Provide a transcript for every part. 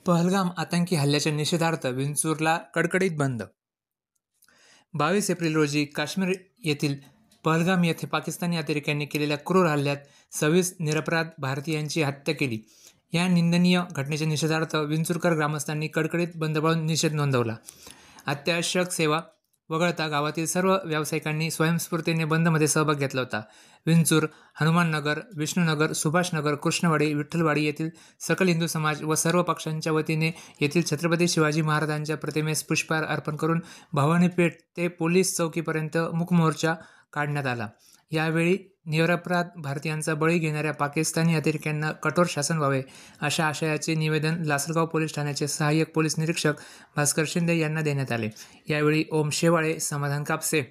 पहलगाम आतंकी हल्ल्याच्या निषेधार्थ विंचूरला कडकडीत बंद. 22 एप्रिल रोजी काश्मीर येथील पहलगाम येथे पाकिस्तानी अतिरेक्यांनी केलेल्या क्रूर हल्ल्यात 26 निरपराध भारतीयांची हत्या केली. या निंदनीय घटनेच्या निषेधार्थ विंचूरकर ग्रामस्थांनी कडकडीत बंद पाळून निषेध नोंदवला. अत्यावश्यक सेवा वगळता गावातील सर्व व्यावसायिकांनी स्वयंस्फूर्तीने बंदमध्ये सहभाग घेतला होता. विंचूर, हनुमाननगर, विष्णुनगर, सुभाषनगर, कृष्णवाडी, विठ्ठलवाडी येथील सकल हिंदू समाज व सर्व पक्षांच्या वतीने येथील छत्रपती शिवाजी महाराजांच्या प्रतिमेस पुष्पहार अर्पण करून भवानी पेठ ते पोलीस चौकीपर्यंत मूक मोर्चा काढण्यात आला. यावेळी निरपराध भारतीयांचा बळी घेणाऱ्या पाकिस्तानी अतिरेक्यांना कठोर शासन व्हावे अशा आशयाचे निवेदन लासलगाव पोलीस ठाण्याचे सहाय्यक पोलीस निरीक्षक भास्कर शिंदे यांना देण्यात आले. यावेळी ओम शेवाळे, समाधान कापसे,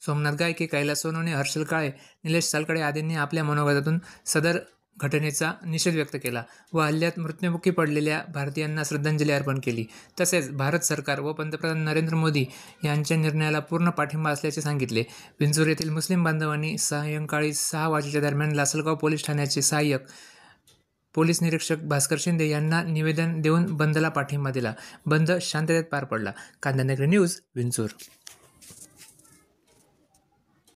सोमनाथ गायके, कैलास सोनवणे, हर्षल काळे, निलेश सालकडे आदींनी आपल्या मनोगतातून सदर घटनेचा निषेध व्यक्त केला व हल्ल्यात मृत्युमुखी पडलेल्या भारतीयांना श्रद्धांजली अर्पण केली. तसेच भारत सरकार व पंतप्रधान नरेंद्र मोदी यांच्या निर्णयाला पूर्ण पाठिंबा असल्याचे सांगितले. विंचूर येथील मुस्लिम बांधवांनी सायंकाळी 6 वाजेच्या दरम्यान लासलगाव पोलीस ठाण्याचे सहाय्यक पोलीस निरीक्षक भास्कर शिंदे यांना निवेदन देऊन बंदला पाठिंबा दिला. बंद शांततेत पार पडला. कांदानगरी न्यूज, विंचूर.